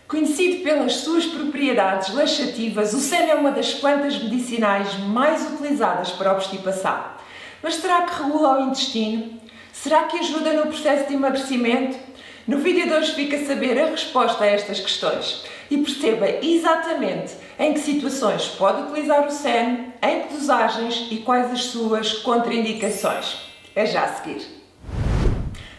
Conhecido pelas suas propriedades laxativas, o seno é uma das plantas medicinais mais utilizadas para a obstipação. Mas será que regula o intestino? Será que ajuda no processo de emagrecimento? No vídeo de hoje fica a saber a resposta a estas questões e perceba exatamente em que situações pode utilizar o seno, em que dosagens e quais as suas contraindicações. É já a seguir.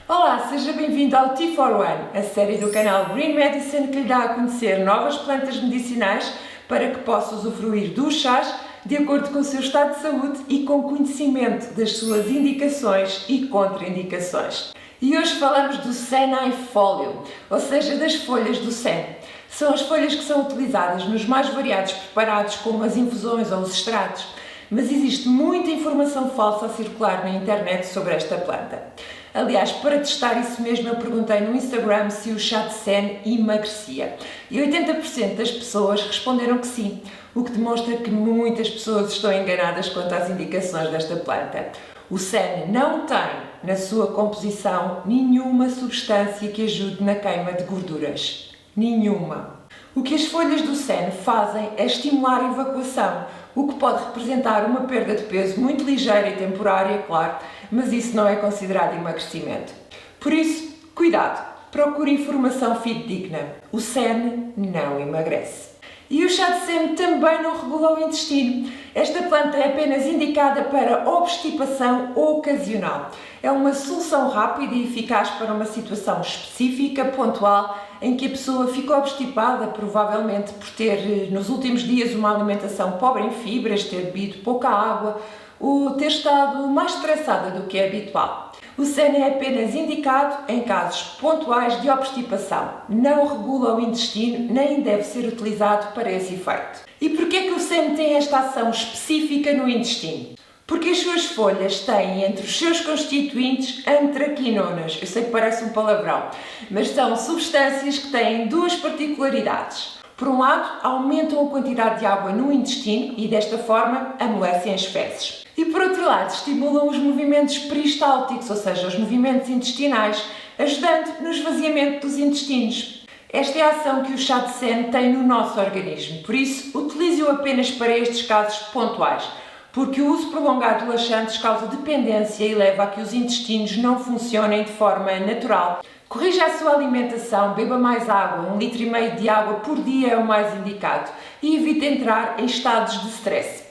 Olá, seja bem-vindo ao T4One, a série do canal Green Medicine que lhe dá a conhecer novas plantas medicinais para que possa usufruir dos chás de acordo com o seu estado de saúde e com conhecimento das suas indicações e contraindicações. E hoje falamos do senaifólio, ou seja, das folhas do seno. São as folhas que são utilizadas nos mais variados preparados, como as infusões ou os extratos, mas existe muita informação falsa a circular na internet sobre esta planta. Aliás, para testar isso mesmo, eu perguntei no Instagram se o chá de seno emagrecia. E 80% das pessoas responderam que sim, o que demonstra que muitas pessoas estão enganadas quanto às indicações desta planta. O seno não tem, na sua composição, nenhuma substância que ajude na queima de gorduras. Nenhuma. O que as folhas do seno fazem é estimular a evacuação, o que pode representar uma perda de peso muito ligeira e temporária, claro, mas isso não é considerado emagrecimento. Por isso, cuidado, procure informação fidedigna. O seno não emagrece. E o chá de seno também não regula o intestino. Esta planta é apenas indicada para obstipação ocasional. É uma solução rápida e eficaz para uma situação específica, pontual, em que a pessoa ficou obstipada, provavelmente por ter nos últimos dias uma alimentação pobre em fibras, ter bebido pouca água, ou ter estado mais estressada do que é habitual. O seno é apenas indicado em casos pontuais de obstipação. Não regula o intestino, nem deve ser utilizado para esse efeito. E porquê que o seno tem esta ação específica no intestino? Porque as suas folhas têm entre os seus constituintes antraquinonas. Eu sei que parece um palavrão, mas são substâncias que têm duas particularidades. Por um lado, aumentam a quantidade de água no intestino e, desta forma, amolecem as fezes. E, por outro lado, estimulam os movimentos peristálticos, ou seja, os movimentos intestinais, ajudando no esvaziamento dos intestinos. Esta é a ação que o chá de seno tem no nosso organismo, por isso, utilize-o apenas para estes casos pontuais, porque o uso prolongado de laxantes causa dependência e leva a que os intestinos não funcionem de forma natural. Corrija a sua alimentação, beba mais água, 1,5 litro de água por dia é o mais indicado e evite entrar em estados de stress.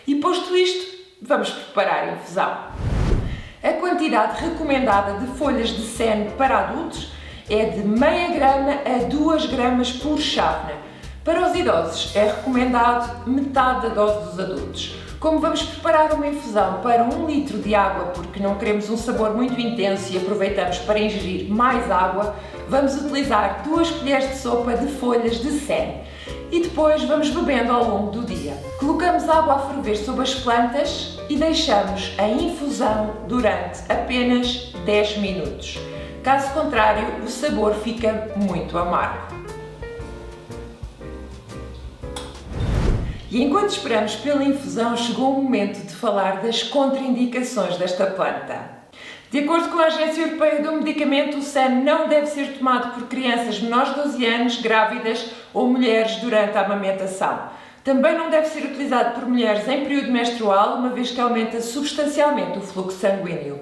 E posto isto, vamos preparar a infusão. A quantidade recomendada de folhas de seno para adultos é de meia grama a 2 gramas por chávena. Para os idosos é recomendado metade da dose dos adultos. Como vamos preparar uma infusão para 1 litro de água, porque não queremos um sabor muito intenso e aproveitamos para ingerir mais água, vamos utilizar 2 colheres de sopa de folhas de seno. E depois vamos bebendo ao longo do dia. Colocamos água a ferver sobre as plantas e deixamos a infusão durante apenas 10 minutos. Caso contrário, o sabor fica muito amargo. E enquanto esperamos pela infusão, chegou o momento de falar das contraindicações desta planta. De acordo com a Agência Europeia do Medicamento, o seno não deve ser tomado por crianças menores de 12 anos, grávidas ou mulheres durante a amamentação. Também não deve ser utilizado por mulheres em período menstrual, uma vez que aumenta substancialmente o fluxo sanguíneo.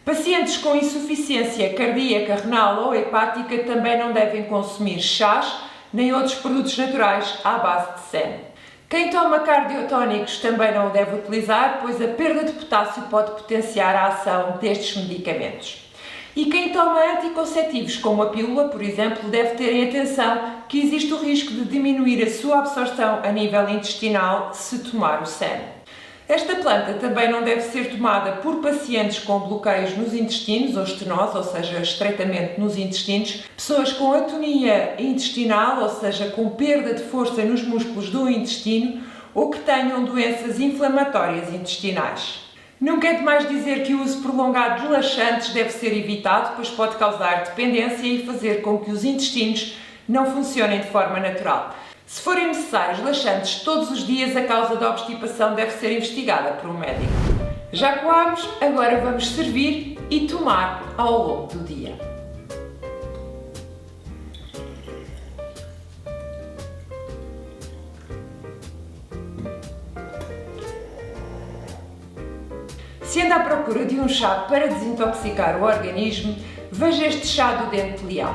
Pacientes com insuficiência cardíaca, renal ou hepática também não devem consumir chás nem outros produtos naturais à base de seno. Quem toma cardiotónicos também não o deve utilizar, pois a perda de potássio pode potenciar a ação destes medicamentos. E quem toma anticonceptivos, como a pílula, por exemplo, deve ter em atenção que existe o risco de diminuir a sua absorção a nível intestinal se tomar o seno. Esta planta também não deve ser tomada por pacientes com bloqueios nos intestinos ou estenose, ou seja, estreitamento nos intestinos, pessoas com atonia intestinal, ou seja, com perda de força nos músculos do intestino, ou que tenham doenças inflamatórias intestinais. Nunca é demais dizer que o uso prolongado de laxantes deve ser evitado, pois pode causar dependência e fazer com que os intestinos não funcionem de forma natural. Se forem necessários laxantes todos os dias, a causa da obstipação deve ser investigada por um médico. Já coámos, agora vamos servir e tomar ao longo do dia. Se anda à procura de um chá para desintoxicar o organismo, veja este chá do dente de leão,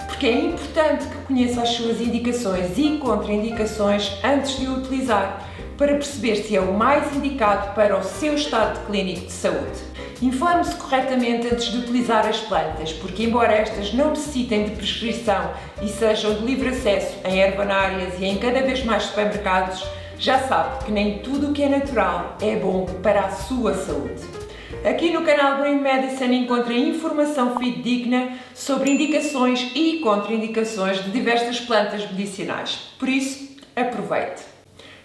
porque é importante que conheça as suas indicações e contraindicações antes de o utilizar, para perceber se é o mais indicado para o seu estado clínico de saúde. Informe-se corretamente antes de utilizar as plantas, porque embora estas não necessitem de prescrição e sejam de livre acesso em herbanárias e em cada vez mais supermercados, já sabe que nem tudo o que é natural é bom para a sua saúde. Aqui no canal Brain Medicine encontra informação fidedigna sobre indicações e contraindicações de diversas plantas medicinais. Por isso, aproveite!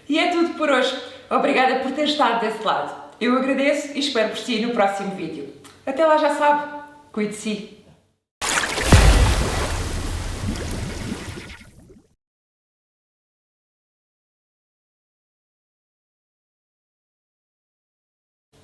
E é tudo por hoje. Obrigada por ter estado desse lado. Eu agradeço e espero por si no próximo vídeo. Até lá, já sabe, cuide de si.